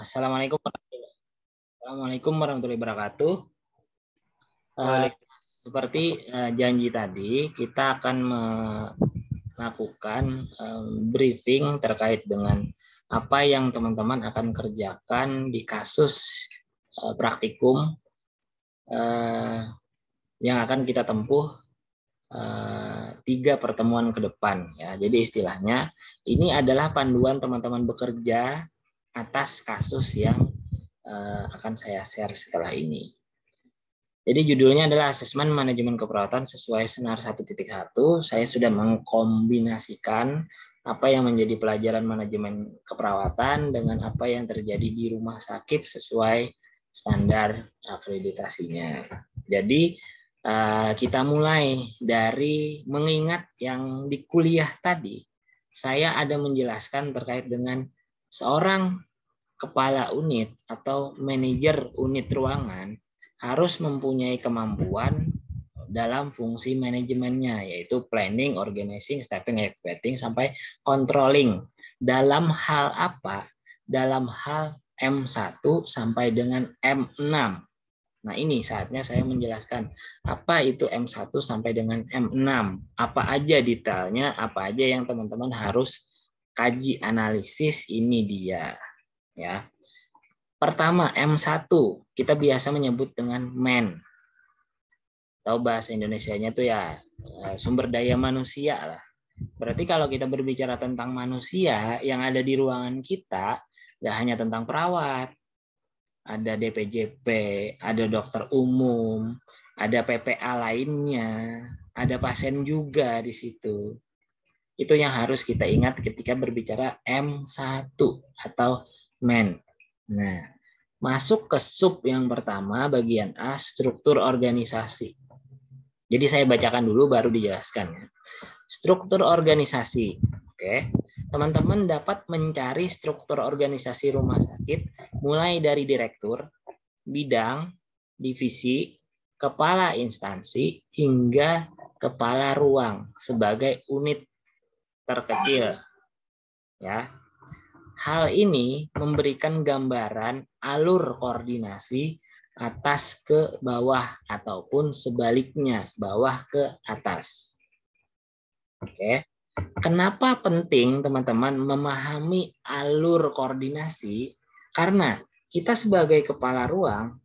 Assalamualaikum warahmatullahi wabarakatuh. Seperti janji tadi, kita akan melakukan briefing terkait dengan apa yang teman-teman akan kerjakan di kasus praktikum yang akan kita tempuh 3 pertemuan ke depan. Ya, jadi istilahnya ini adalah panduan teman-teman bekerja atas kasus yang akan saya share setelah ini. Jadi judulnya adalah Asesmen Manajemen Keperawatan sesuai Senar 1.1. Saya sudah mengkombinasikan apa yang menjadi pelajaran manajemen keperawatan dengan apa yang terjadi di rumah sakit sesuai standar akreditasinya. Jadi kita mulai dari mengingat yang di kuliah tadi. Saya ada menjelaskan terkait dengan seorang kepala unit atau manajer unit ruangan harus mempunyai kemampuan dalam fungsi manajemennya, yaitu planning, organizing, staffing, evaluating, sampai controlling. Dalam hal apa? Dalam hal M1 sampai dengan M6. Nah, ini saatnya saya menjelaskan apa itu M1 sampai dengan M6. Apa aja detailnya, apa aja yang teman-teman harus kaji analisis, ini dia. Ya. Pertama, M1, kita biasa menyebut dengan man. Tahu bahasa Indonesianya itu ya sumber daya manusia lah. Berarti kalau kita berbicara tentang manusia yang ada di ruangan kita, nggak hanya tentang perawat, ada DPJP, ada dokter umum, ada PPA lainnya, ada pasien juga di situ. Itu yang harus kita ingat ketika berbicara M1 atau man. Nah, masuk ke sub yang pertama, bagian A, struktur organisasi. Jadi saya bacakan dulu baru dijelaskan. Struktur organisasi. Oke. Teman-teman dapat mencari struktur organisasi rumah sakit mulai dari direktur, bidang, divisi, kepala instansi, hingga kepala ruang sebagai unit terkecil. Ya. Hal ini memberikan gambaran alur koordinasi atas ke bawah ataupun sebaliknya, bawah ke atas. Oke. Kenapa penting teman-teman memahami alur koordinasi? Karena kita sebagai kepala ruang,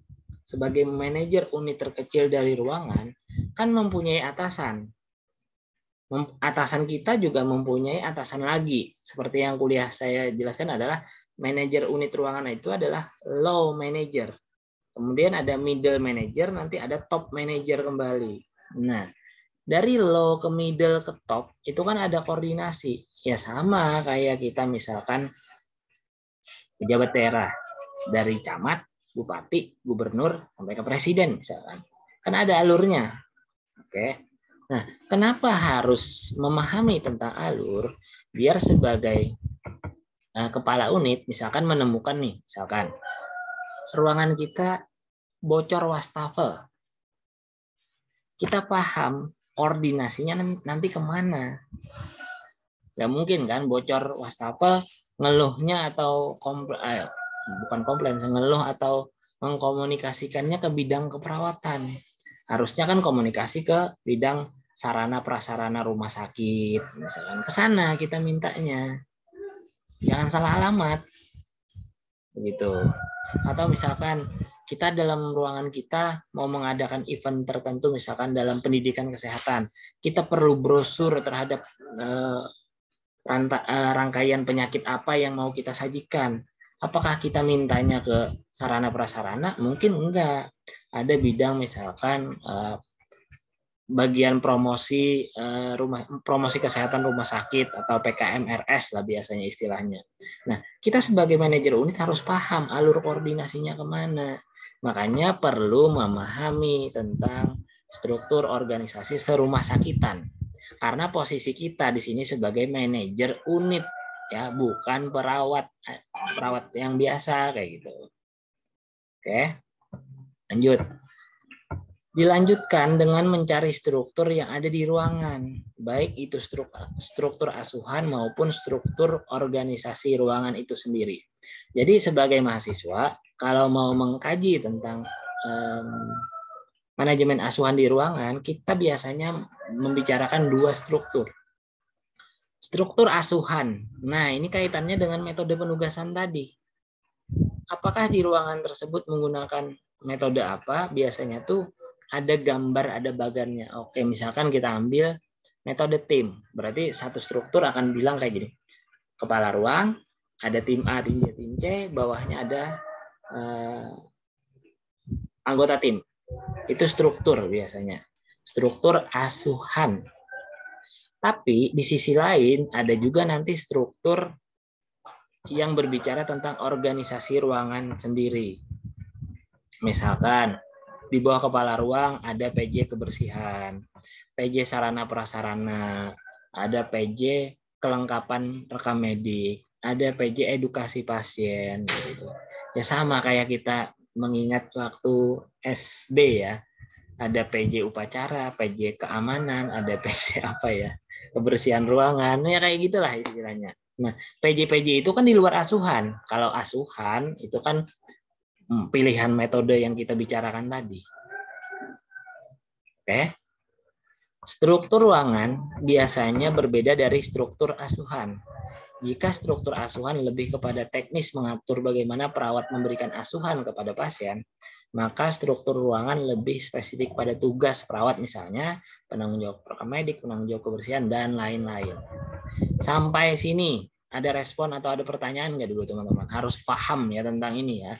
sebagai manajer unit terkecil dari ruangan, kan mempunyai atasan. Atasan kita juga mempunyai atasan lagi. Seperti yang kuliah saya jelaskan adalah manajer unit ruangan itu adalah low manager. Kemudian ada middle manager, nanti ada top manager kembali. Nah, dari low ke middle ke top itu kan ada koordinasi. Ya sama kayak kita misalkan pejabat daerah dari camat, bupati, gubernur sampai ke presiden misalkan. Kan ada alurnya. Oke. Nah, kenapa harus memahami tentang alur? Biar sebagai kepala unit, misalkan menemukan nih, misalkan ruangan kita bocor wastafel. Kita paham koordinasinya nanti kemana. Gak mungkin kan bocor wastafel ngeluhnya atau bukan komplain, ngeluh atau mengkomunikasikannya ke bidang keperawatan. Harusnya kan komunikasi ke bidang sarana prasarana rumah sakit, misalkan ke sana kita mintanya. Jangan salah alamat. Begitu. Atau misalkan kita dalam ruangan kita mau mengadakan event tertentu, misalkan dalam pendidikan kesehatan, kita perlu brosur terhadap rangkaian penyakit apa yang mau kita sajikan. Apakah kita mintanya ke sarana prasarana? Mungkin enggak. Ada bidang misalkan bagian promosi promosi kesehatan rumah sakit atau PKMRS lah biasanya istilahnya. Nah, kita sebagai manajer unit harus paham alur koordinasinya kemana. Makanya perlu memahami tentang struktur organisasi serumah sakitan. Karena posisi kita di sini sebagai manajer unit, ya, bukan perawat yang biasa kayak gitu. Oke, lanjut. Dilanjutkan dengan mencari struktur yang ada di ruangan, baik itu struktur asuhan maupun struktur organisasi ruangan itu sendiri. Jadi sebagai mahasiswa, kalau mau mengkaji tentang manajemen asuhan di ruangan, kita biasanya membicarakan dua struktur. Struktur asuhan. Nah, ini kaitannya dengan metode penugasan tadi. Apakah di ruangan tersebut menggunakan metode apa? Biasanya tuh ada gambar, ada bagannya. Oke, misalkan kita ambil metode tim. Berarti satu struktur akan bilang kayak gini. Kepala ruang, ada tim A, tim B, tim C, bawahnya ada anggota tim. Itu struktur biasanya. Struktur asuhan. Tapi di sisi lain ada juga nanti struktur yang berbicara tentang organisasi ruangan sendiri. Misalkan di bawah kepala ruang ada PJ kebersihan, PJ sarana prasarana, ada PJ kelengkapan rekam medik, ada PJ edukasi pasien gitu. Ya sama kayak kita mengingat waktu SD ya. Ada PJ upacara, PJ keamanan, ada PJ apa ya? Kebersihan ruangan. Ya kayak gitulah istilahnya. Nah, PJ-PJ itu kan di luar asuhan. Kalau asuhan itu kan pilihan metode yang kita bicarakan tadi. Oke. Struktur ruangan biasanya berbeda dari struktur asuhan. Jika struktur asuhan lebih kepada teknis mengatur bagaimana perawat memberikan asuhan kepada pasien, maka struktur ruangan lebih spesifik pada tugas perawat, misalnya penanggung jawab rekam medik, penanggung jawab kebersihan, dan lain-lain. Sampai sini ada respon atau ada pertanyaan nggak dulu teman-teman? Harus paham ya tentang ini ya.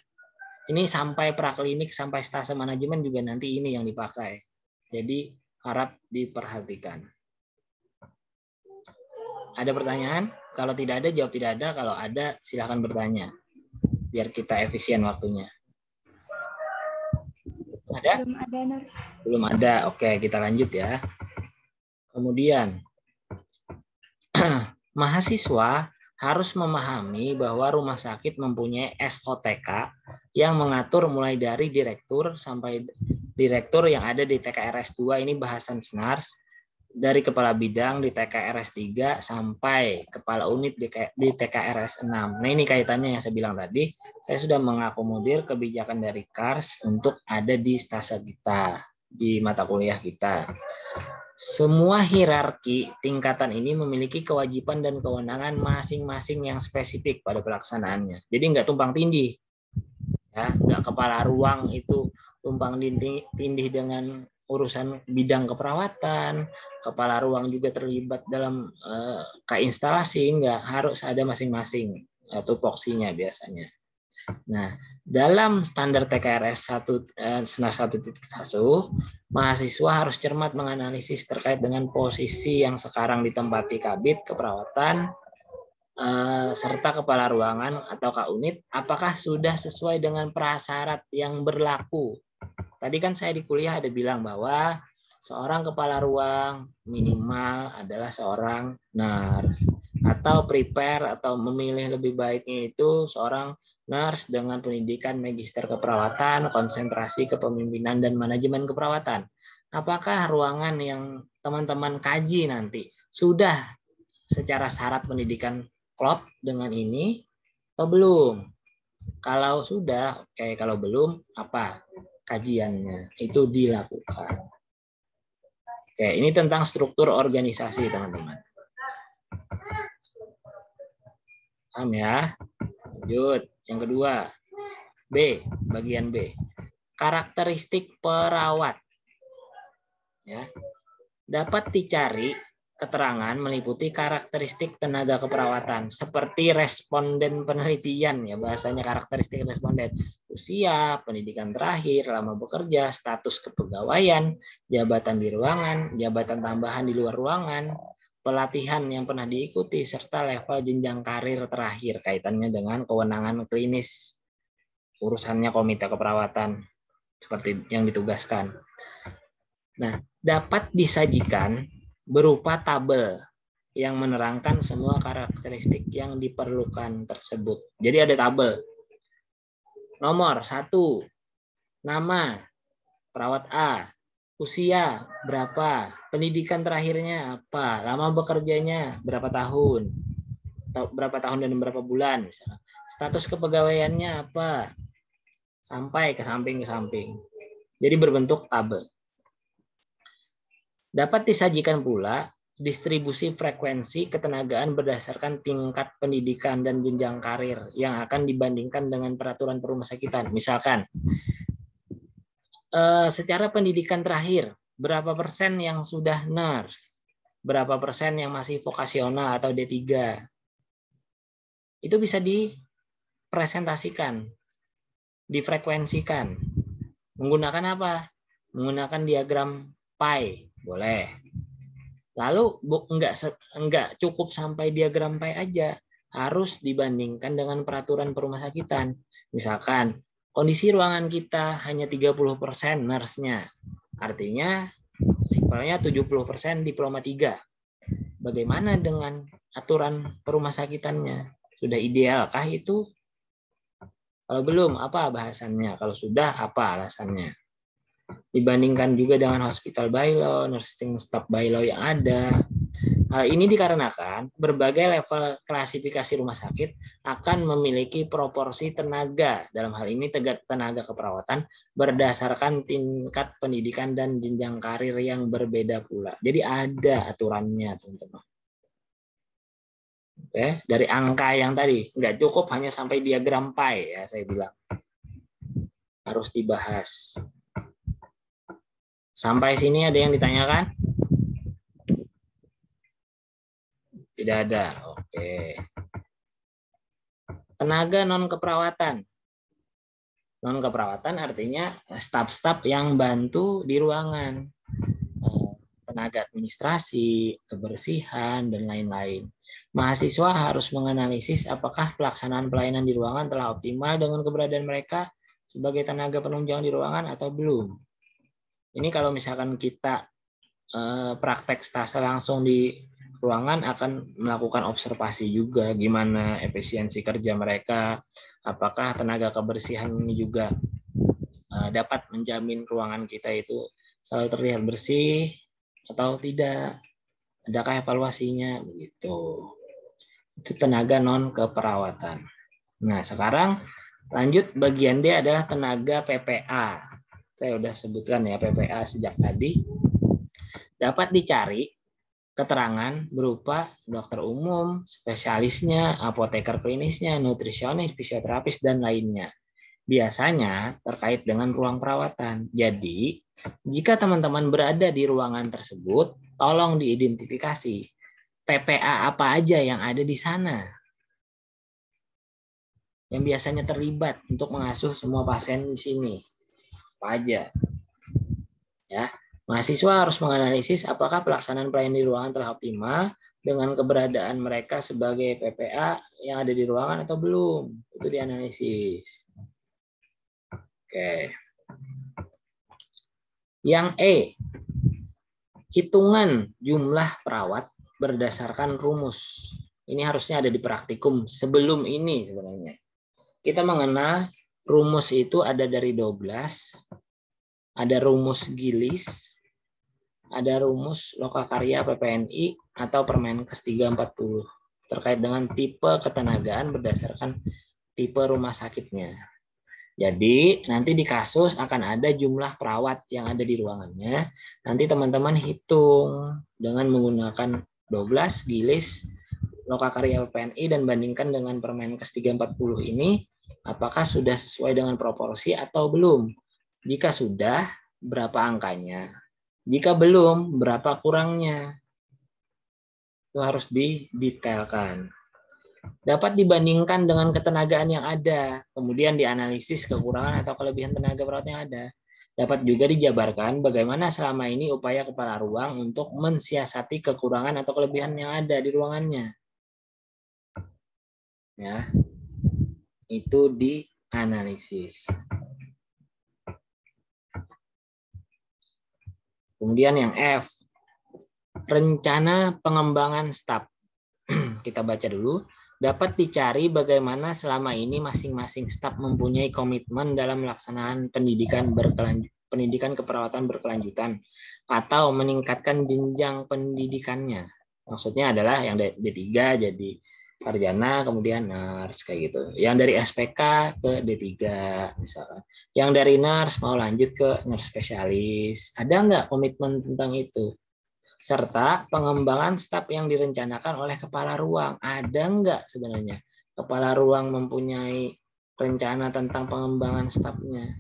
Ini sampai praklinik, sampai stase manajemen juga nanti ini yang dipakai. Jadi harap diperhatikan. Ada pertanyaan? Kalau tidak ada, jawab tidak ada. Kalau ada, silakan bertanya. Biar kita efisien waktunya. Ada? Belum ada, Nurs. Belum ada. Oke, kita lanjut ya. Kemudian, mahasiswa harus memahami bahwa rumah sakit mempunyai SOTK yang mengatur mulai dari direktur sampai direktur yang ada di TKRS 2, ini bahasan SNARS, dari kepala bidang di TKRS 3 sampai kepala unit di TKRS 6. Nah, ini kaitannya yang saya bilang tadi, saya sudah mengakomodir kebijakan dari KARS untuk ada di stase kita, di mata kuliah kita. Semua hierarki tingkatan ini memiliki kewajiban dan kewenangan masing-masing yang spesifik pada pelaksanaannya. Jadi nggak tumpang tindih, ya, nggak kepala ruang itu tumpang tindih dengan urusan bidang keperawatan, kepala ruang juga terlibat dalam instalasi, nggak, harus ada masing-masing tupoksinya biasanya. Nah, dalam standar TKRS 1 mahasiswa harus cermat menganalisis terkait dengan posisi yang sekarang ditempati kabid keperawatan serta kepala ruangan atau K-unit, apakah sudah sesuai dengan prasyarat yang berlaku. Tadi kan saya di kuliah ada bilang bahwa seorang kepala ruang minimal adalah seorang nurse, atau prepare atau memilih lebih baiknya itu seorang nurse dengan pendidikan magister keperawatan, konsentrasi kepemimpinan dan manajemen keperawatan. Apakah ruangan yang teman-teman kaji nanti sudah secara syarat pendidikan klop dengan ini atau belum? Kalau sudah, oke. Kalau belum, apa kajiannya? Itu dilakukan. Oke, ini tentang struktur organisasi, teman-teman. Paham ya? Lanjut. Yang kedua, B, bagian B. Karakteristik perawat. Ya. Dapat dicari keterangan meliputi karakteristik tenaga keperawatan seperti responden penelitian, ya bahasanya karakteristik responden, usia, pendidikan terakhir, lama bekerja, status kepegawaian, jabatan di ruangan, jabatan tambahan di luar ruangan, pelatihan yang pernah diikuti, serta level jenjang karir terakhir kaitannya dengan kewenangan klinis, urusannya komite keperawatan seperti yang ditugaskan. Nah, dapat disajikan berupa tabel yang menerangkan semua karakteristik yang diperlukan tersebut. Jadi ada tabel. Nomor 1, nama perawat A. usia berapa, pendidikan terakhirnya apa, lama bekerjanya berapa tahun dan berapa bulan misalnya. Status kepegawaiannya apa, sampai ke samping. Jadi berbentuk tabel. Dapat disajikan pula distribusi frekuensi ketenagaan berdasarkan tingkat pendidikan dan jenjang karir yang akan dibandingkan dengan peraturan perumahsakitan. Misalkan, secara pendidikan terakhir, berapa persen yang sudah nurse, berapa persen yang masih vokasional atau D3. Itu bisa dipresentasikan, difrekuensikan. Menggunakan apa? Menggunakan diagram pie, boleh. Lalu enggak cukup sampai diagram pie aja, harus dibandingkan dengan peraturan perumahsakitan. Misalkan kondisi ruangan kita hanya 30% nurse-nya. Artinya simpelnya 70% diploma 3. Bagaimana dengan aturan perumahsakitannya? Sudah idealkah itu? Kalau belum, apa bahasannya? Kalau sudah, apa alasannya? Dibandingkan juga dengan hospital bylaw, nursing staff bylaw yang ada. Hal ini dikarenakan berbagai level klasifikasi rumah sakit akan memiliki proporsi tenaga, dalam hal ini tenaga keperawatan, berdasarkan tingkat pendidikan dan jenjang karir yang berbeda pula. Jadi ada aturannya, teman-teman. Oke, dari angka yang tadi, nggak cukup hanya sampai diagram pie, ya saya bilang. Harus dibahas. Sampai sini ada yang ditanyakan? Tidak ada. Oke. Tenaga non keperawatan. Non keperawatan artinya staf-staf yang bantu di ruangan. Tenaga administrasi, kebersihan, dan lain-lain. Mahasiswa harus menganalisis apakah pelaksanaan pelayanan di ruangan telah optimal dengan keberadaan mereka sebagai tenaga penunjang di ruangan atau belum. Ini kalau misalkan kita praktek stase langsung di ruangan akan melakukan observasi juga gimana efisiensi kerja mereka, apakah tenaga kebersihan ini juga dapat menjamin ruangan kita itu selalu terlihat bersih atau tidak, adakah evaluasinya, begitu. Itu tenaga non keperawatan. Nah, sekarang lanjut bagian D adalah tenaga PPA. Saya sudah sebutkan ya PPA sejak tadi. Dapat dicari keterangan berupa dokter umum, spesialisnya, apoteker klinisnya, nutrisionis, fisioterapis, dan lainnya. Biasanya terkait dengan ruang perawatan. Jadi, jika teman-teman berada di ruangan tersebut, tolong diidentifikasi PPA apa aja yang ada di sana. Yang biasanya terlibat untuk mengasuh semua pasien di sini. Apa aja. Ya. Mahasiswa harus menganalisis apakah pelaksanaan pelayanan di ruangan telah optimal dengan keberadaan mereka sebagai PPA yang ada di ruangan atau belum. Itu dianalisis. Oke. Yang E, hitungan jumlah perawat berdasarkan rumus. Ini harusnya ada di praktikum sebelum ini sebenarnya. Kita mengenal rumus itu ada dari 12, ada rumus Gillis, ada rumus Lokakarya PPNI atau Permenkes 340 terkait dengan tipe ketenagaan berdasarkan tipe rumah sakitnya. Jadi nanti di kasus akan ada jumlah perawat yang ada di ruangannya. Nanti teman-teman hitung dengan menggunakan 12 Gillis, Lokakarya PPNI dan bandingkan dengan Permenkes 340 ini apakah sudah sesuai dengan proporsi atau belum. Jika sudah, berapa angkanya? Jika belum, berapa kurangnya? Itu harus didetailkan. Dapat dibandingkan dengan ketenagaan yang ada, kemudian dianalisis kekurangan atau kelebihan tenaga perawat yang ada. Dapat juga dijabarkan bagaimana selama ini upaya kepala ruang untuk mensiasati kekurangan atau kelebihan yang ada di ruangannya. Ya, itu dianalisis. Kemudian yang F, rencana pengembangan staf. Kita baca dulu. Dapat dicari bagaimana selama ini masing-masing staf mempunyai komitmen dalam melaksanakan pendidikan pendidikan keperawatan berkelanjutan atau meningkatkan jenjang pendidikannya. Maksudnya adalah yang D3 jadi sarjana, kemudian nurse kayak gitu. Yang dari SPK ke D3 misalkan. Yang dari nurse mau lanjut ke nurse spesialis. Ada nggak komitmen tentang itu? Serta pengembangan staf yang direncanakan oleh kepala ruang. Ada nggak sebenarnya kepala ruang mempunyai rencana tentang pengembangan stafnya?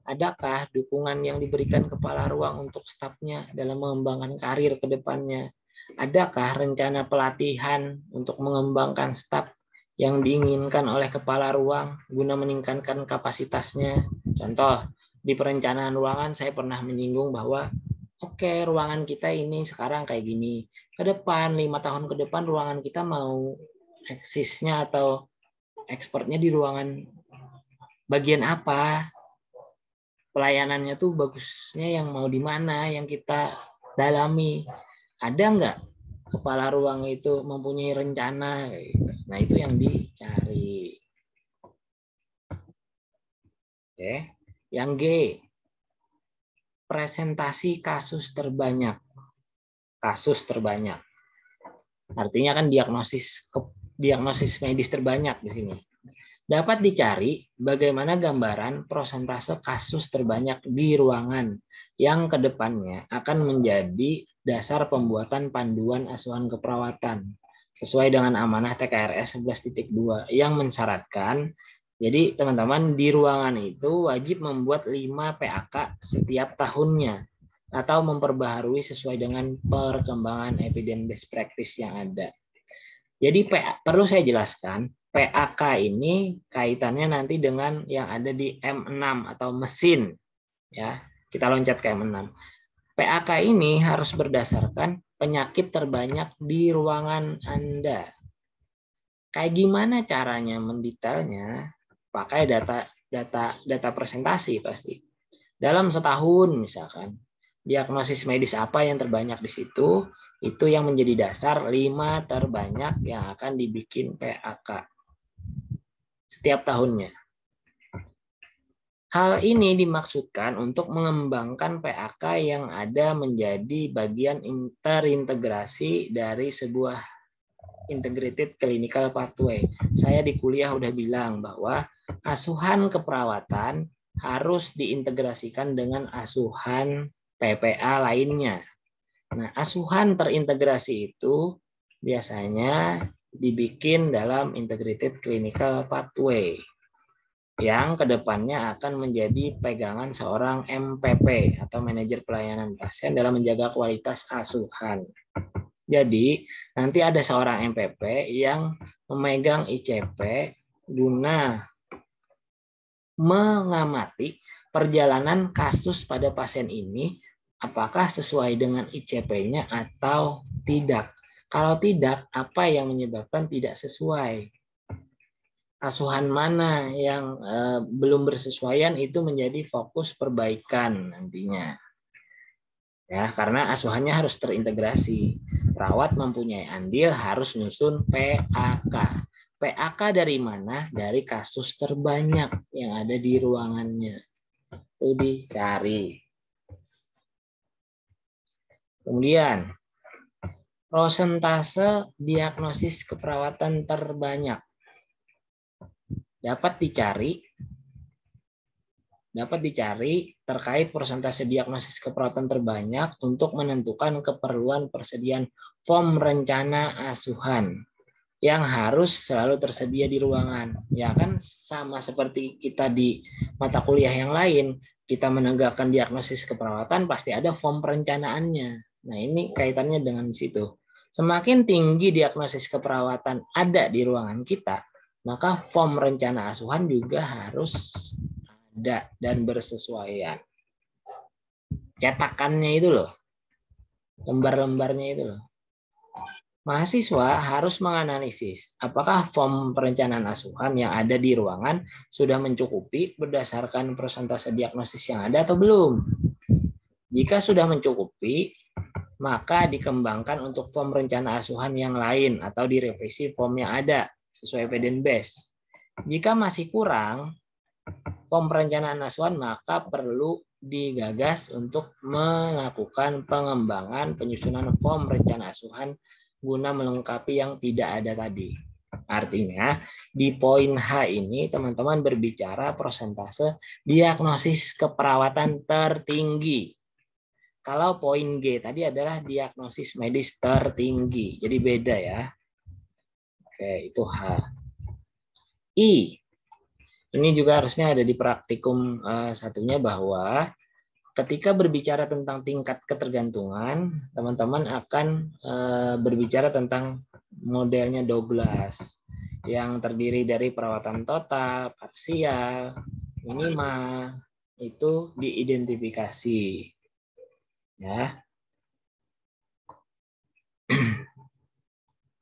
Adakah dukungan yang diberikan kepala ruang untuk stafnya dalam mengembangkan karir ke depannya? Adakah rencana pelatihan untuk mengembangkan staf yang diinginkan oleh kepala ruang guna meningkatkan kapasitasnya? Contoh, di perencanaan ruangan saya pernah menyinggung bahwa oke, ruangan kita ini sekarang kayak gini. Ke depan, 5 tahun ke depan ruangan kita mau eksisnya atau ekspornya di ruangan bagian apa? Pelayanannya tuh bagusnya yang mau di mana, yang kita dalami. Ada nggak kepala ruang itu mempunyai rencana? Nah, itu yang dicari. Oke. Yang G, presentasi kasus terbanyak. Kasus terbanyak. Artinya kan diagnosis medis terbanyak di sini. Dapat dicari bagaimana gambaran prosentase kasus terbanyak di ruangan yang kedepannya akan menjadi dasar pembuatan panduan asuhan keperawatan sesuai dengan amanah TKRS 11.2 yang mensyaratkan, jadi teman-teman di ruangan itu wajib membuat 5 PAK setiap tahunnya atau memperbaharui sesuai dengan perkembangan evidence based practice yang ada. Jadi perlu saya jelaskan, PAK ini kaitannya nanti dengan yang ada di M6 atau mesin. Ya, kita loncat ke M6. PAK ini harus berdasarkan penyakit terbanyak di ruangan Anda. Kayak gimana caranya mendetailnya? Pakai data presentasi pasti. Dalam setahun misalkan, diagnosis medis apa yang terbanyak di situ, itu yang menjadi dasar 5 terbanyak yang akan dibikin PAK setiap tahunnya. Hal ini dimaksudkan untuk mengembangkan PAK yang ada menjadi bagian terintegrasi dari sebuah integrated clinical pathway. Saya di kuliah udah bilang bahwa asuhan keperawatan harus diintegrasikan dengan asuhan PPA lainnya. Nah, asuhan terintegrasi itu biasanya dibikin dalam integrated clinical pathway yang kedepannya akan menjadi pegangan seorang MPP atau manajer pelayanan pasien dalam menjaga kualitas asuhan. Jadi nanti ada seorang MPP yang memegang ICP guna mengamati perjalanan kasus pada pasien ini apakah sesuai dengan ICP-nya atau tidak. Kalau tidak, apa yang menyebabkan tidak sesuai? Asuhan mana yang belum bersesuaian itu menjadi fokus perbaikan nantinya. Ya, karena asuhannya harus terintegrasi. Perawat mempunyai andil harus nyusun PAK. PAK dari mana? Dari kasus terbanyak yang ada di ruangannya. Itu dicari. Kemudian, prosentase diagnosis keperawatan terbanyak. Dapat dicari terkait persentase diagnosis keperawatan terbanyak untuk menentukan keperluan persediaan form rencana asuhan yang harus selalu tersedia di ruangan. Ya kan sama seperti kita di mata kuliah yang lain, kita menegakkan diagnosis keperawatan pasti ada form perencanaannya. Nah, ini kaitannya dengan situ. Semakin tinggi diagnosis keperawatan ada di ruangan kita, maka form rencana asuhan juga harus ada dan bersesuaian. Cetakannya itu loh, lembar-lembarnya itu loh. Mahasiswa harus menganalisis apakah form perencanaan asuhan yang ada di ruangan sudah mencukupi berdasarkan persentase diagnosis yang ada atau belum. Jika sudah mencukupi, maka dikembangkan untuk form rencana asuhan yang lain atau direvisi form yang ada sesuai evidence base. Jika masih kurang form perencanaan asuhan, maka perlu digagas untuk melakukan pengembangan penyusunan form rencana asuhan guna melengkapi yang tidak ada tadi. Artinya, di poin H ini teman-teman berbicara persentase diagnosis keperawatan tertinggi. Kalau poin G tadi adalah diagnosis medis tertinggi. Jadi beda ya. Oke, itu H. I. Ini juga harusnya ada di praktikum satunya bahwa ketika berbicara tentang tingkat ketergantungan, teman-teman akan berbicara tentang modelnya Douglas yang terdiri dari perawatan total, parsial, minimal, itu diidentifikasi. Ya.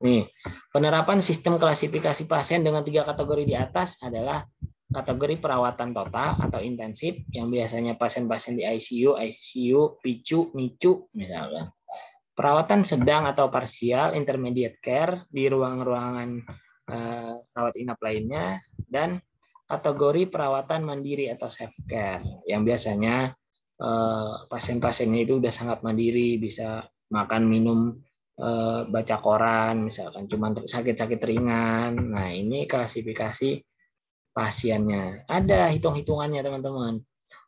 Nih, penerapan sistem klasifikasi pasien dengan 3 kategori di atas adalah kategori perawatan total atau intensif yang biasanya pasien-pasien di ICU, PICU, MICU misalnya. Perawatan sedang atau parsial, intermediate care di ruang-ruangan rawat inap lainnya, dan kategori perawatan mandiri atau self care yang biasanya pasien-pasiennya itu udah sangat mandiri, bisa makan minum, baca koran misalkan, cuma sakit-sakit ringan. Nah, ini klasifikasi pasiennya. Ada hitung-hitungannya teman-teman.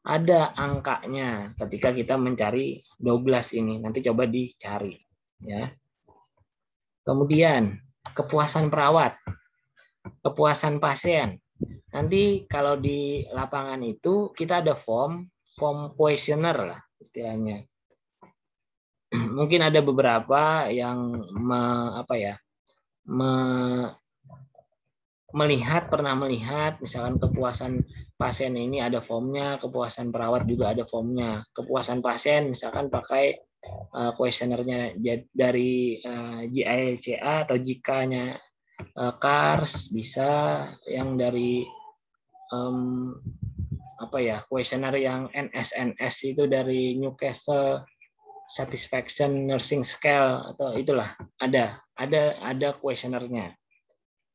Ada angkanya ketika kita mencari Douglas ini. Nanti coba dicari ya. Kemudian kepuasan perawat, kepuasan pasien. Nanti kalau di lapangan itu kita ada form questionnaire lah istilahnya. Mungkin ada beberapa yang pernah melihat misalkan kepuasan pasien ini ada formnya, kepuasan perawat juga ada formnya. Kepuasan pasien misalkan pakai kuesionernya dari JICA atau JICA-nya CARS, bisa yang dari kuesioner yang NSNS itu dari Newcastle Satisfaction Nursing Scale, atau itulah ada kuesionernya,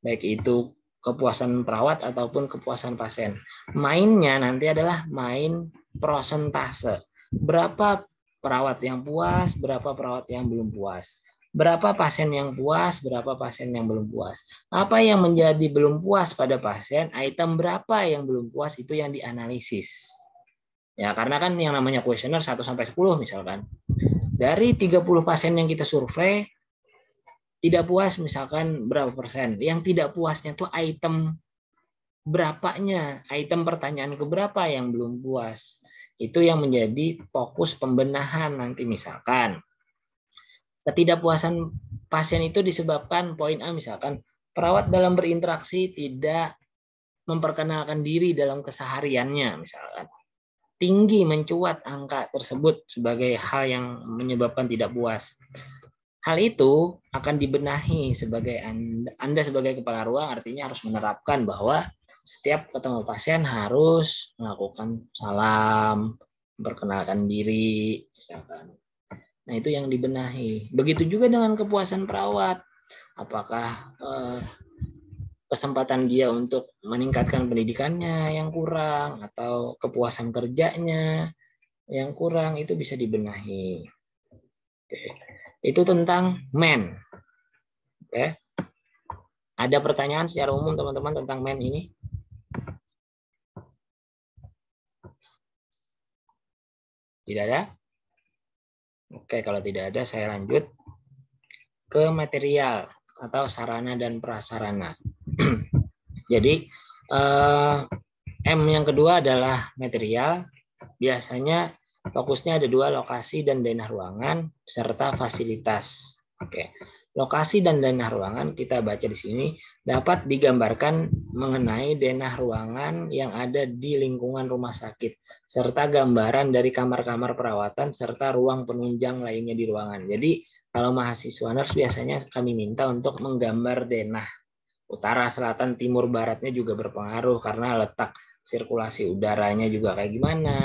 baik itu kepuasan perawat ataupun kepuasan pasien. Mainnya nanti adalah main prosentase. Berapa perawat yang puas, berapa perawat yang belum puas. Berapa pasien yang puas, berapa pasien yang belum puas. Apa yang menjadi belum puas pada pasien, item berapa yang belum puas, itu yang dianalisis. Ya, karena kan yang namanya kuesioner 1 sampai 10 misalkan. Dari 30 pasien yang kita survei, tidak puas misalkan berapa persen. Yang tidak puasnya tuh item berapanya, item pertanyaan keberapa yang belum puas. Itu yang menjadi fokus pembenahan nanti. Misalkan ketidakpuasan pasien itu disebabkan poin A, misalkan perawat dalam berinteraksi tidak memperkenalkan diri dalam kesehariannya misalkan. Tinggi mencuat angka tersebut sebagai hal yang menyebabkan tidak puas. Hal itu akan dibenahi sebagai Anda sebagai kepala ruang, artinya harus menerapkan bahwa setiap ketemu pasien harus melakukan salam, memperkenalkan diri, misalkan. Nah, itu yang dibenahi. Begitu juga dengan kepuasan perawat. Apakah kesempatan dia untuk meningkatkan pendidikannya yang kurang, atau kepuasan kerjanya yang kurang, itu bisa dibenahi. Oke. Itu tentang men. Oke. Ada pertanyaan secara umum teman-teman tentang men ini? Tidak ada? Oke, kalau tidak ada saya lanjut ke material atau sarana dan prasarana. Jadi M yang kedua adalah material. Biasanya fokusnya ada 2, lokasi dan denah ruangan serta fasilitas. Oke. Lokasi dan denah ruangan kita baca di sini dapat digambarkan mengenai denah ruangan yang ada di lingkungan rumah sakit serta gambaran dari kamar-kamar perawatan serta ruang penunjang lainnya di ruangan. Jadi kalau mahasiswa nurse biasanya kami minta untuk menggambar denah. Utara, selatan, timur, baratnya juga berpengaruh karena letak sirkulasi udaranya juga kayak gimana,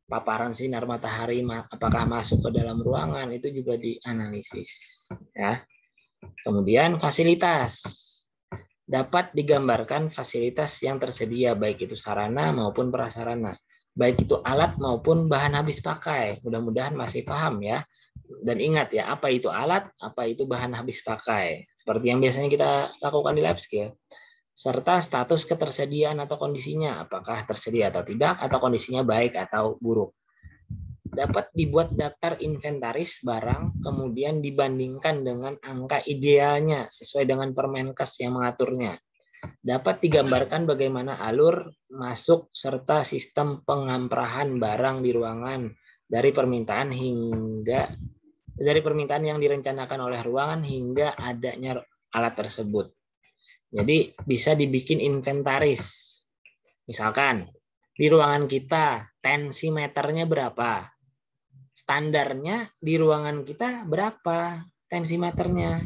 paparan sinar matahari apakah masuk ke dalam ruangan, itu juga dianalisis ya. Kemudian fasilitas, dapat digambarkan fasilitas yang tersedia baik itu sarana maupun prasarana. baik itu alat maupun bahan habis pakai. Mudah-mudahan masih paham ya. Dan ingat ya, apa itu alat, apa itu bahan habis pakai. Seperti yang biasanya kita lakukan di lab skill. Serta status ketersediaan atau kondisinya, apakah tersedia atau tidak, atau kondisinya baik atau buruk. Dapat dibuat daftar inventaris barang, kemudian dibandingkan dengan angka idealnya sesuai dengan Permenkes yang mengaturnya. Dapat digambarkan bagaimana alur masuk serta sistem pengamprahan barang di ruangan dari permintaan yang direncanakan oleh ruangan hingga adanya alat tersebut. Jadi bisa dibikin inventaris. Misalkan di ruangan kita tensimeternya berapa? Standarnya di ruangan kita berapa tensimeternya?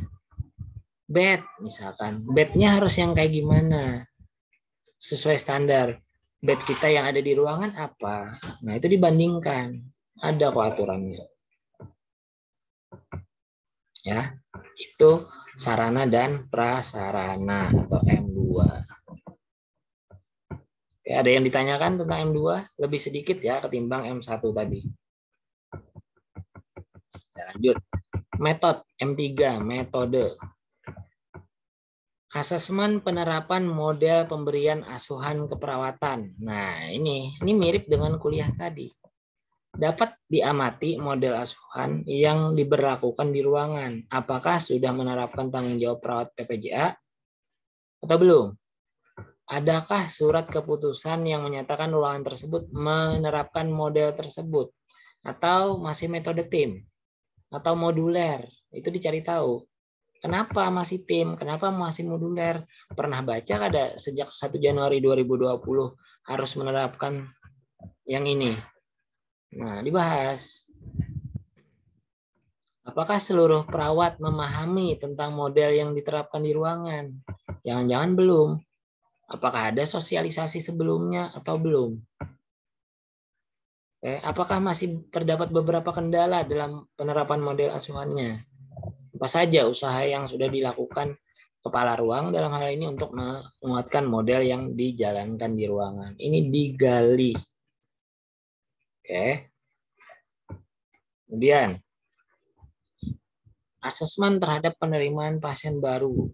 Bed misalkan. Bednya harus yang kayak gimana? Sesuai standar. Bed kita yang ada di ruangan apa? Nah, itu dibandingkan. Ada kok aturannya. Ya, itu sarana dan prasarana atau M2. Oke, ada yang ditanyakan tentang M2? Lebih sedikit ya ketimbang M1 tadi. Lanjut. Metode M3, metode. Asesmen penerapan model pemberian asuhan keperawatan. Nah, ini mirip dengan kuliah tadi. Dapat diamati model asuhan yang diberlakukan di ruangan. Apakah sudah menerapkan tanggung jawab perawat PPJA atau belum? Adakah surat keputusan yang menyatakan ruangan tersebut menerapkan model tersebut? Atau masih metode tim? Atau moduler? Itu dicari tahu. Kenapa masih tim? Kenapa masih moduler? Pernah baca ada sejak 1 Januari 2020 harus menerapkan yang ini? Nah, dibahas. Apakah seluruh perawat memahami tentang model yang diterapkan di ruangan? Jangan-jangan belum. Apakah ada sosialisasi sebelumnya atau belum? Apakah masih terdapat beberapa kendala dalam penerapan model asuhannya? Apa saja usaha yang sudah dilakukan kepala ruang dalam hal ini untuk menguatkan model yang dijalankan di ruangan? Ini digali. Oke. Kemudian, asesmen terhadap penerimaan pasien baru.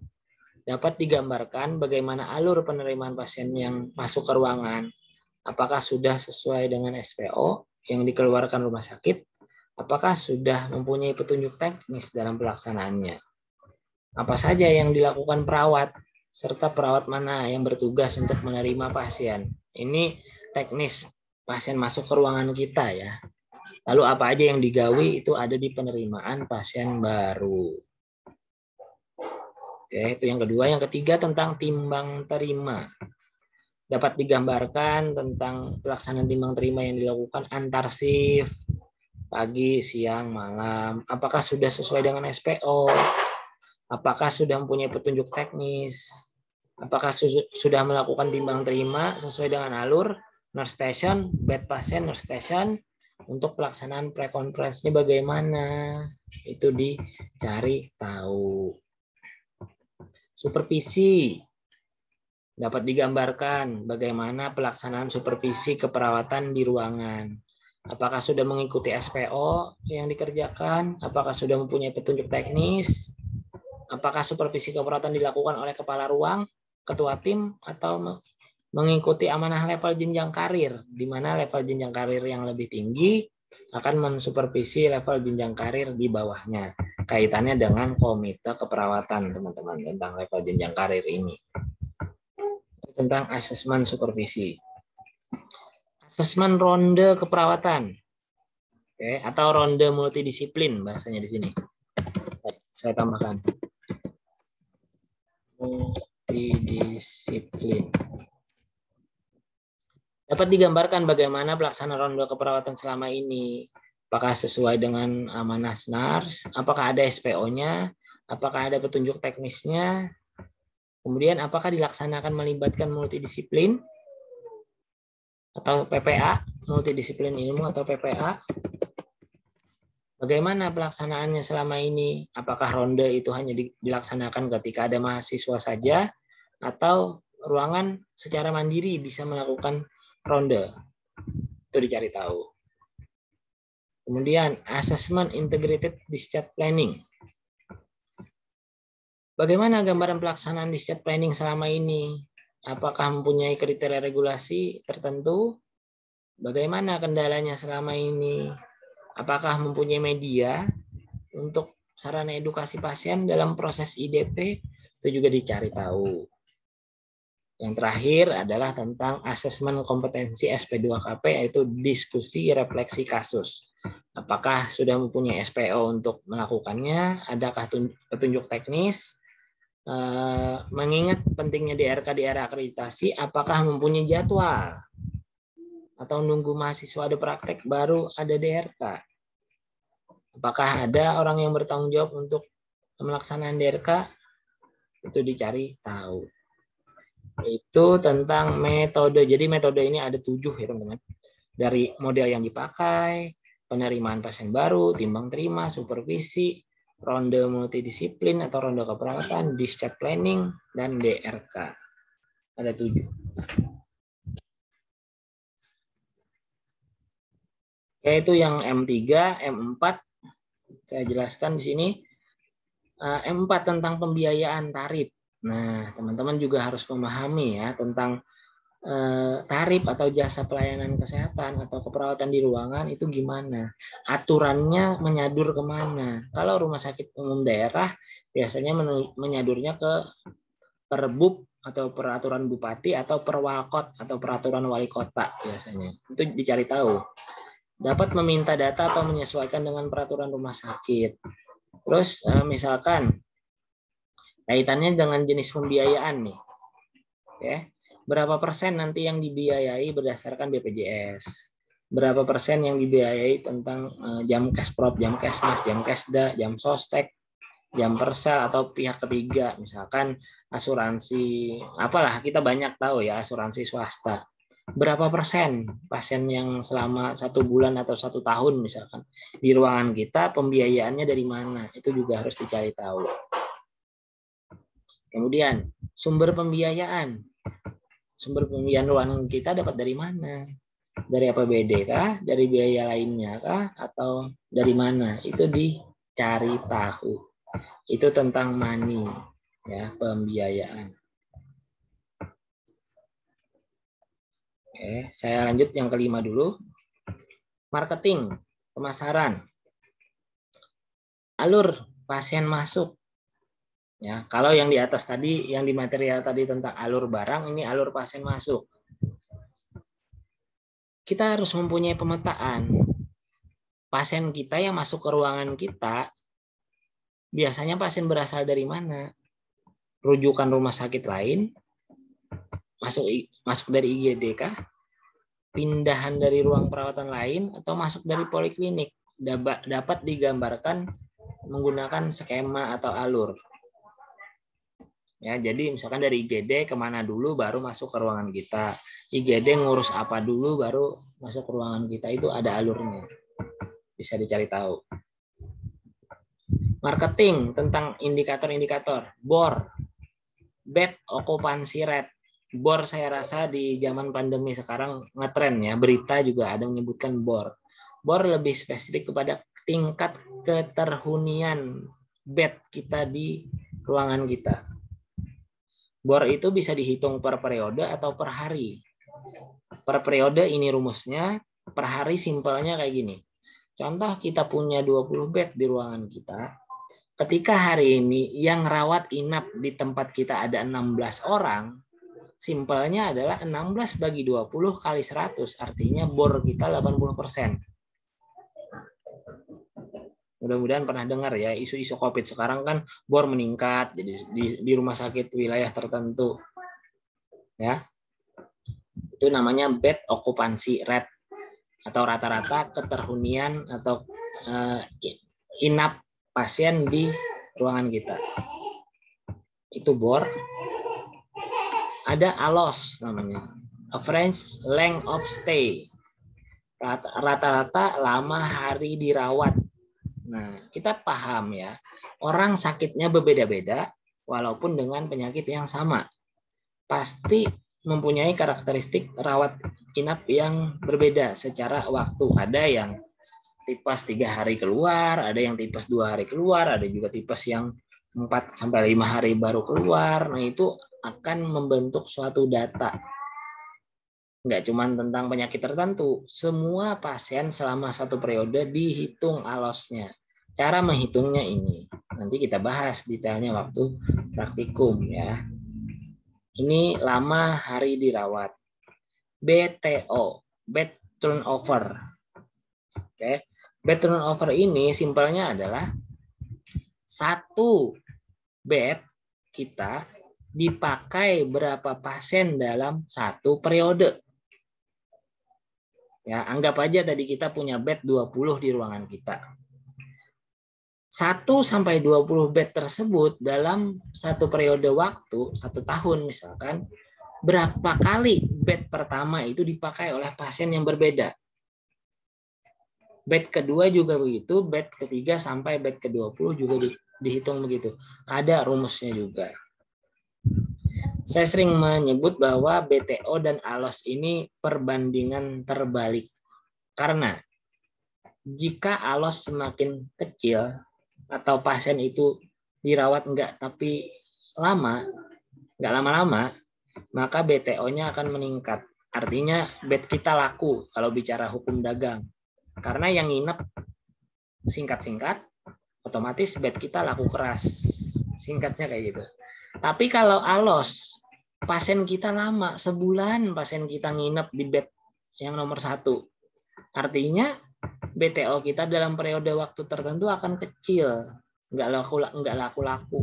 Dapat digambarkan bagaimana alur penerimaan pasien yang masuk ke ruangan. Apakah sudah sesuai dengan SPO yang dikeluarkan rumah sakit? Apakah sudah mempunyai petunjuk teknis dalam pelaksanaannya? Apa saja yang dilakukan perawat, serta perawat mana yang bertugas untuk menerima pasien? Ini teknis pasien masuk ke ruangan kita ya. Lalu apa aja yang digawi itu ada di penerimaan pasien baru. Oke, itu yang kedua. Yang ketiga tentang timbang terima. Dapat digambarkan tentang pelaksanaan timbang terima yang dilakukan antar shift, pagi, siang, malam. Apakah sudah sesuai dengan SPO? Apakah sudah mempunyai petunjuk teknis? Apakah sudah melakukan timbang terima sesuai dengan alur? Nurse station, bed pasien, nurse station. Untuk pelaksanaan pre-conference-nya bagaimana? Itu dicari tahu. Supervisi. Dapat digambarkan bagaimana pelaksanaan supervisi keperawatan di ruangan. Apakah sudah mengikuti SPO yang dikerjakan? Apakah sudah mempunyai petunjuk teknis? Apakah supervisi keperawatan dilakukan oleh kepala ruang, ketua tim, atau mengikuti amanah level jenjang karir, di mana level jenjang karir yang lebih tinggi akan mensupervisi level jenjang karir di bawahnya. Kaitannya dengan komite keperawatan, teman-teman, tentang level jenjang karir ini. Tentang asesmen supervisi. Asesmen ronde keperawatan. Oke, atau ronde multidisiplin bahasanya di sini. Saya tambahkan. Multidisiplin. Dapat digambarkan bagaimana pelaksanaan ronde keperawatan selama ini. Apakah sesuai dengan amanah SNARS? Apakah ada SPO-nya? Apakah ada petunjuk teknisnya? Kemudian apakah dilaksanakan melibatkan multidisiplin? Atau PPA? Multidisiplin ilmu atau PPA? Bagaimana pelaksanaannya selama ini? Apakah ronde itu hanya dilaksanakan ketika ada mahasiswa saja? Atau ruangan secara mandiri bisa melakukan ronde? Itu dicari tahu. Kemudian assessment integrated discharge planning. Bagaimana gambaran pelaksanaan discharge planning selama ini? Apakah mempunyai kriteria regulasi tertentu? Bagaimana kendalanya selama ini? Apakah mempunyai media untuk sarana edukasi pasien dalam proses IDP? Itu juga dicari tahu. Yang terakhir adalah tentang asesmen kompetensi SP2KP, yaitu diskusi refleksi kasus. Apakah sudah mempunyai SPO untuk melakukannya? Adakah petunjuk teknis? Mengingat pentingnya DRK di era akreditasi, apakah mempunyai jadwal? Atau nunggu mahasiswa ada praktek baru ada DRK? Apakah ada orang yang bertanggung jawab untuk pelaksanaan DRK? Itu dicari tahu. Itu tentang metode. Jadi metode ini ada 7 ya teman-teman. Dari model yang dipakai, penerimaan pasien baru, timbang terima, supervisi, ronde multidisiplin atau ronde keperawatan, discharge planning, dan DRK. Ada 7. Yaitu yang M3, M4, saya jelaskan di sini. M4 tentang pembiayaan tarif. Nah, teman-teman juga harus memahami ya tentang tarif atau jasa pelayanan kesehatan atau keperawatan di ruangan itu gimana. Aturannya menyadur kemana. Kalau rumah sakit umum daerah biasanya menyadurnya ke Perbub atau peraturan bupati atau perwalkot atau peraturan wali kota biasanya. Itu dicari tahu. Dapat meminta data atau menyesuaikan dengan peraturan rumah sakit. Terus misalkan kaitannya dengan jenis pembiayaan nih. Ya. Berapa persen nanti yang dibiayai berdasarkan BPJS? Berapa persen yang dibiayai tentang jam kesprop, jam kesmas, jam kesda, jam sostek, jam persel atau pihak ketiga, misalkan asuransi, apalah kita banyak tahu ya asuransi swasta. Berapa persen pasien yang selama 1 bulan atau 1 tahun misalkan di ruangan kita pembiayaannya dari mana? Itu juga harus dicari tahu. Kemudian sumber pembiayaan. Sumber pembiayaan ruangan kita dapat dari mana? Dari APBD kah? Dari biaya lainnya kah? Atau dari mana? Itu dicari tahu. Itu tentang money, ya, pembiayaan. Oke, saya lanjut yang kelima dulu. Marketing, pemasaran. Alur pasien masuk. Ya, kalau yang di atas tadi, yang di material tadi tentang alur barang, ini alur pasien masuk. Kita harus mempunyai pemetaan. Pasien kita yang masuk ke ruangan kita, biasanya pasien berasal dari mana? Rujukan rumah sakit lain? Masuk dari IGD kah? Pindahan dari ruang perawatan lain? Atau masuk dari poliklinik? Dapat digambarkan menggunakan skema atau alur. Ya, jadi misalkan dari IGD kemana dulu baru masuk ke ruangan kita. IGD ngurus apa dulu baru masuk ke ruangan kita. Itu ada alurnya. Bisa dicari tahu. Marketing tentang indikator-indikator. BOR. Bed occupancy rate. BOR saya rasa di zaman pandemi sekarang ngetren ya. Berita juga ada menyebutkan BOR. BOR lebih spesifik kepada tingkat keterhunian bed kita di ruangan kita. BOR itu bisa dihitung per periode atau per hari. Per periode ini rumusnya, per hari simpelnya kayak gini. Contoh kita punya 20 bed di ruangan kita. Ketika hari ini yang rawat inap di tempat kita ada 16 orang, simpelnya adalah 16 bagi 20 kali 100, artinya BOR kita 80%. Mudah-mudahan pernah dengar ya isu-isu COVID sekarang kan BOR meningkat jadi di rumah sakit wilayah tertentu ya. Itu namanya bed occupancy rate atau rata-rata keterhunian atau inap pasien di ruangan kita. Itu BOR. Ada ALOS namanya, average length of stay. Rata-rata lama hari dirawat. Nah, kita paham ya, orang sakitnya berbeda-beda walaupun dengan penyakit yang sama. Pasti mempunyai karakteristik rawat inap yang berbeda secara waktu. Ada yang tipes 3 hari keluar, ada yang tipes 2 hari keluar, ada juga tipes yang 4 sampai 5 hari baru keluar. Nah, itu akan membentuk suatu data. Nggak cuma tentang penyakit tertentu, semua pasien selama satu periode dihitung alosnya. Cara menghitungnya ini nanti kita bahas detailnya waktu praktikum ya. Ini lama hari dirawat. BTO, bed turnover. Oke. Bed turnover ini simpelnya adalah satu bed kita dipakai berapa pasien dalam satu periode. Ya, anggap aja tadi kita punya bed 20 di ruangan kita. 1 sampai 20 bed tersebut dalam satu periode waktu, 1 tahun misalkan, berapa kali bed pertama itu dipakai oleh pasien yang berbeda. Bed kedua juga begitu, bed ketiga sampai bed ke-20 juga dihitung begitu. Ada rumusnya juga. Saya sering menyebut bahwa BTO dan ALOS ini perbandingan terbalik. Karena jika ALOS semakin kecil atau pasien itu dirawat enggak tapi enggak lama-lama, maka BTO-nya akan meningkat. Artinya bed kita laku kalau bicara hukum dagang. Karena yang nginep singkat-singkat, otomatis bed kita laku keras. Singkatnya kayak gitu. Tapi kalau ALOS, pasien kita lama, sebulan pasien kita nginep di bed yang nomor 1. Artinya BTO kita dalam periode waktu tertentu akan kecil, nggak laku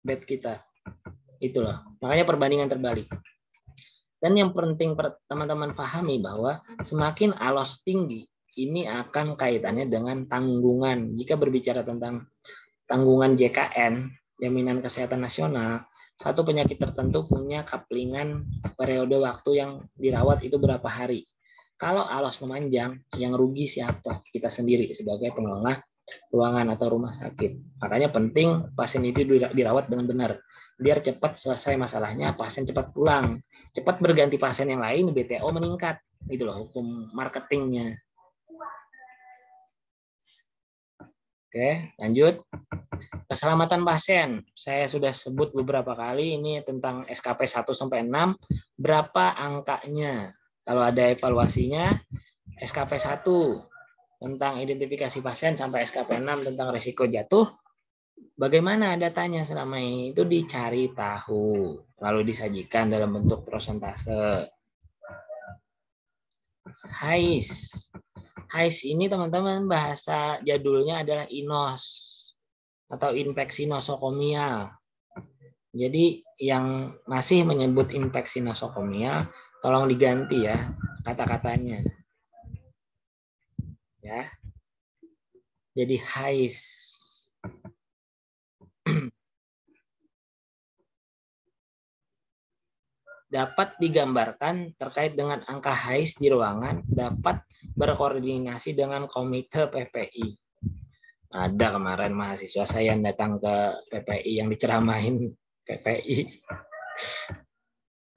bed kita. Itulah, makanya perbandingan terbalik. Dan yang penting teman-teman pahami bahwa semakin ALOS tinggi, ini akan kaitannya dengan tanggungan. Jika berbicara tentang tanggungan JKN, Jaminan Kesehatan Nasional, satu penyakit tertentu punya kaplingan periode waktu yang dirawat itu berapa hari. Kalau ALOS memanjang, yang rugi siapa? Kita sendiri sebagai pengelola ruangan atau rumah sakit. Makanya penting pasien itu dirawat dengan benar. Biar cepat selesai masalahnya, pasien cepat pulang. Cepat berganti pasien yang lain, BTO meningkat. Itu loh hukum marketingnya. Oke, lanjut. Keselamatan pasien. Saya sudah sebut beberapa kali ini tentang SKP 1 sampai 6. Berapa angkanya? Kalau ada evaluasinya, SKP 1 tentang identifikasi pasien sampai SKP 6 tentang risiko jatuh. Bagaimana datanya selama ini? Itu dicari tahu, lalu disajikan dalam bentuk prosentase. HAIS. HAIS ini teman-teman bahasa jadulnya adalah INOS atau infeksi nosokomial. Jadi yang masih menyebut infeksi nosokomial, tolong diganti ya kata-katanya. Ya. Jadi HAIS. Dapat digambarkan terkait dengan angka HAIS di ruangan, dapat berkoordinasi dengan komite PPI. Ada kemarin mahasiswa saya yang datang ke PPI yang diceramahin PPI.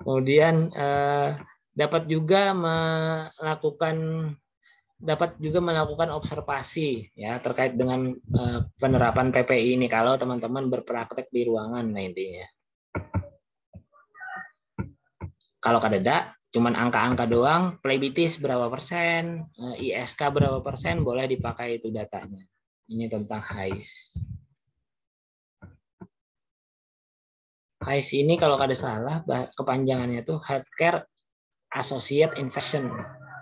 Kemudian dapat juga melakukan observasi ya terkait dengan penerapan PPI ini kalau teman-teman berpraktek di ruangan. Nah intinya kalau kadeda cuman angka-angka doang, plebitis berapa persen, ISK berapa persen, boleh dipakai itu datanya. Ini tentang HAIS. HAIS ini kalau kada salah kepanjangannya itu Healthcare Associate Infection.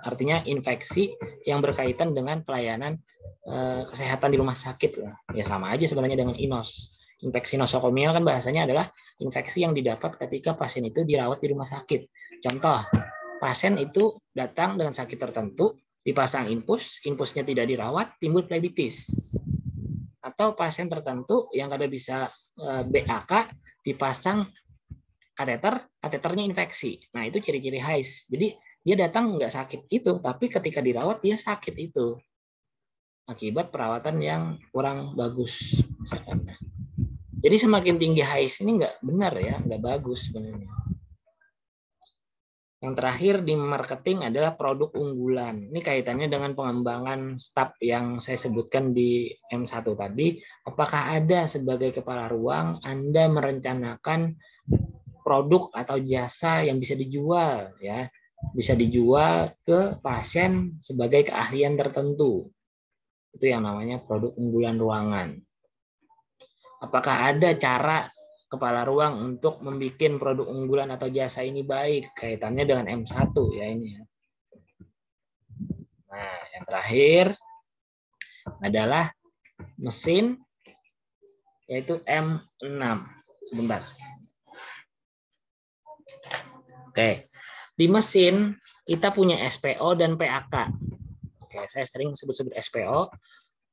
Artinya infeksi yang berkaitan dengan pelayanan kesehatan di rumah sakit lah. Ya sama aja sebenarnya dengan INOS. Infeksi nosokomial kan bahasanya adalah infeksi yang didapat ketika pasien itu dirawat di rumah sakit. Contoh, pasien itu datang dengan sakit tertentu, dipasang infusnya tidak dirawat, timbul plebitis. Atau pasien tertentu yang kada bisa BAK, dipasang kateternya infeksi. Nah itu ciri-ciri HAIS. Jadi dia datang nggak sakit itu, tapi ketika dirawat dia sakit itu. Akibat perawatan yang kurang bagus. Misalkan. Jadi semakin tinggi HAIS ini nggak benar ya, nggak bagus sebenarnya. Yang terakhir di marketing adalah produk unggulan. Ini kaitannya dengan pengembangan staf yang saya sebutkan di M1 tadi. Apakah ada sebagai kepala ruang Anda merencanakan produk atau jasa yang bisa dijual, ya, bisa dijual ke pasien sebagai keahlian tertentu. Itu yang namanya produk unggulan ruangan. Apakah ada cara kepala ruang untuk membuat produk unggulan atau jasa ini baik? Kaitannya dengan M1 ya ini. Nah, yang terakhir adalah mesin, yaitu M6. Sebentar. Oke, di mesin kita punya SPO dan PAK. Oke, saya sering sebut-sebut SPO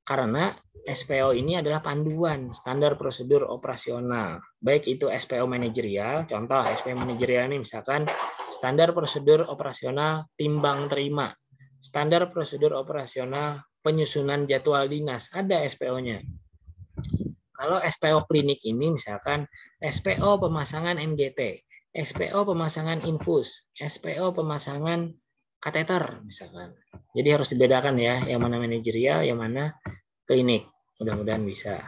karena SPO ini adalah panduan standar prosedur operasional. Baik itu SPO manajerial, contoh SPO manajerial ini misalkan standar prosedur operasional timbang terima, standar prosedur operasional penyusunan jadwal dinas, ada SPO-nya. Kalau SPO klinik ini misalkan SPO pemasangan NGT, SPO pemasangan infus, SPO pemasangan kateter misalkan. Jadi harus dibedakan ya, yang mana manajerial, yang mana klinik. Mudah-mudahan bisa.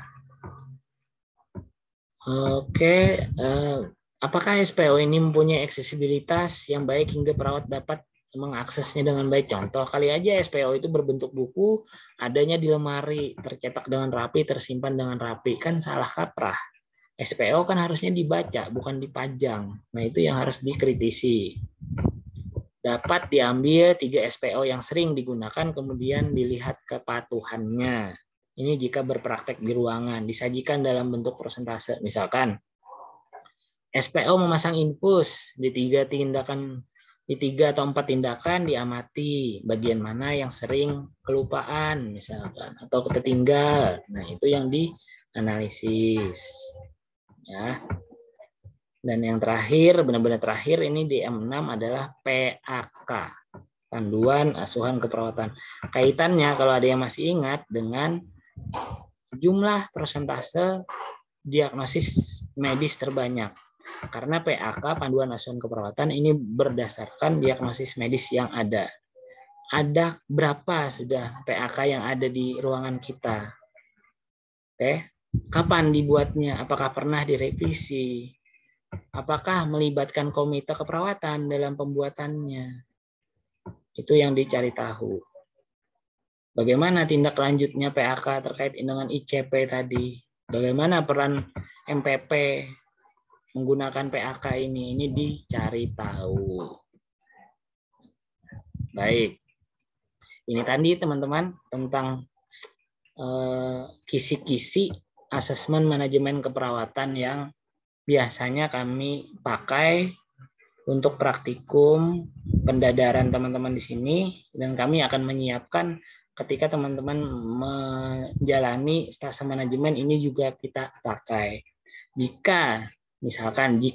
Oke, apakah SPO ini mempunyai aksesibilitas yang baik hingga perawat dapat mengaksesnya dengan baik? Contoh, kali aja SPO itu berbentuk buku, adanya di lemari, tercetak dengan rapi, tersimpan dengan rapi. Kan salah kaprah. SPO kan harusnya dibaca, bukan dipajang. Nah, itu yang harus dikritisi. Dapat diambil 3 SPO yang sering digunakan, kemudian dilihat kepatuhannya. Ini jika berpraktek di ruangan, disajikan dalam bentuk persentase. Misalkan, SPO memasang infus di 3 atau 4 tindakan diamati bagian mana yang sering kelupaan misalkan atau ketertinggal. Nah, itu yang dianalisis. Ya. Dan yang terakhir, benar-benar terakhir ini di M6 adalah PAK, panduan asuhan keperawatan. Kaitannya kalau ada yang masih ingat dengan jumlah persentase diagnosis medis terbanyak. Karena PAK, panduan asuhan keperawatan, ini berdasarkan diagnosis medis yang ada. Ada berapa sudah PAK yang ada di ruangan kita? Oke. Kapan dibuatnya? Apakah pernah direvisi? Apakah melibatkan komite keperawatan dalam pembuatannya? Itu yang dicari tahu. Bagaimana tindak lanjutnya PAK terkait dengan ICP tadi? Bagaimana peran MPP menggunakan PAK ini? Ini dicari tahu. Baik. Ini tadi teman-teman tentang kisi-kisi asesmen manajemen keperawatan yang biasanya kami pakai untuk praktikum pendadaran teman-teman di sini, dan kami akan menyiapkan ketika teman-teman menjalani stase manajemen ini juga kita pakai. Jika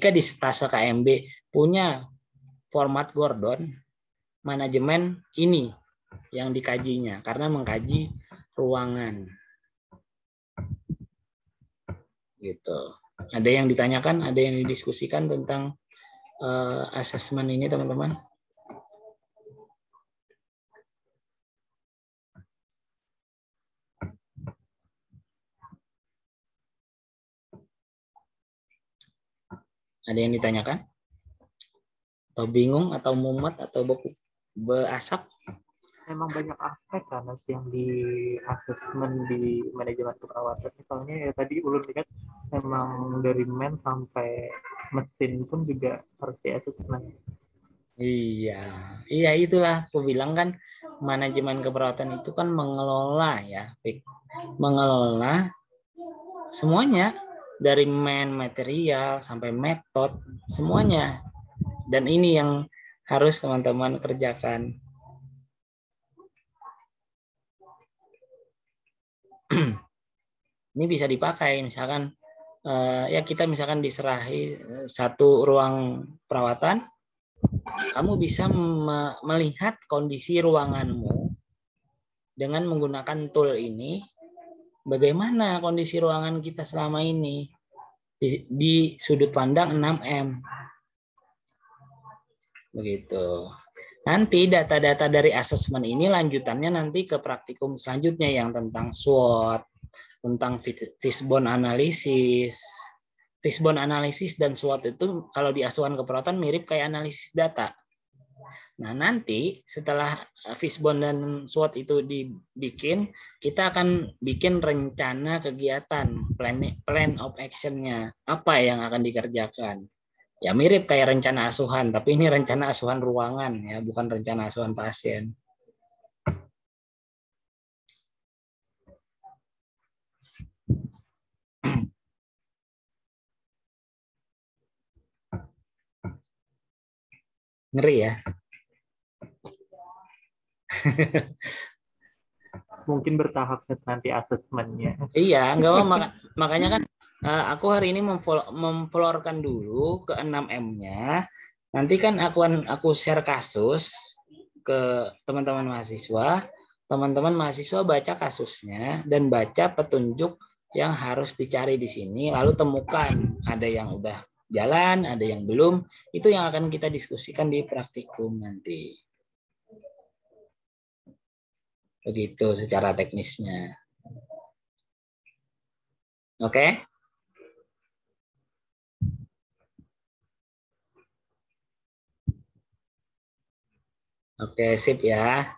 di stase KMB punya format Gordon, manajemen ini yang dikajinya karena mengkaji ruangan. Gitu. Ada yang ditanyakan, ada yang didiskusikan tentang asesmen ini, teman-teman? Ada yang ditanyakan? Atau bingung, atau mumet, atau berasap? Memang banyak aspek kan yang di asesmen di manajemen keperawatan. Misalnya ya tadi ulun lihat memang dari men sampai mesin pun juga harus di asesmen. Iya itulah aku bilang kan manajemen keperawatan itu kan mengelola ya, mengelola semuanya dari material sampai metode semuanya, dan ini yang harus teman-teman kerjakan. Ini bisa dipakai misalkan ya kita misalkan diserahi satu ruang perawatan, kamu bisa melihat kondisi ruanganmu dengan menggunakan tool ini. Bagaimana kondisi ruangan kita selama ini di sudut pandang 6M. Begitu. Nanti data-data dari asesmen ini lanjutannya nanti ke praktikum selanjutnya yang tentang SWOT, tentang fishbone analisis. Fishbone analisis dan SWOT itu kalau di asuhan keperawatan mirip kayak analisis data. Nah, nanti setelah fishbone dan SWOT itu dibikin, kita akan bikin rencana kegiatan, plan of action-nya, apa yang akan dikerjakan. Ya mirip kayak rencana asuhan, tapi ini rencana asuhan ruangan ya, bukan rencana asuhan pasien. Ngeri ya. Mungkin bertahap nanti asesmennya. Iya, enggak apa, makanya kan aku hari ini memflorkan dulu ke 6M-nya. Nanti kan aku share kasus ke teman-teman mahasiswa. Teman-teman mahasiswa baca kasusnya dan baca petunjuk yang harus dicari di sini, lalu temukan ada yang udah jalan, ada yang belum. Itu yang akan kita diskusikan di praktikum nanti. Begitu secara teknisnya. Oke? Oke, sip ya.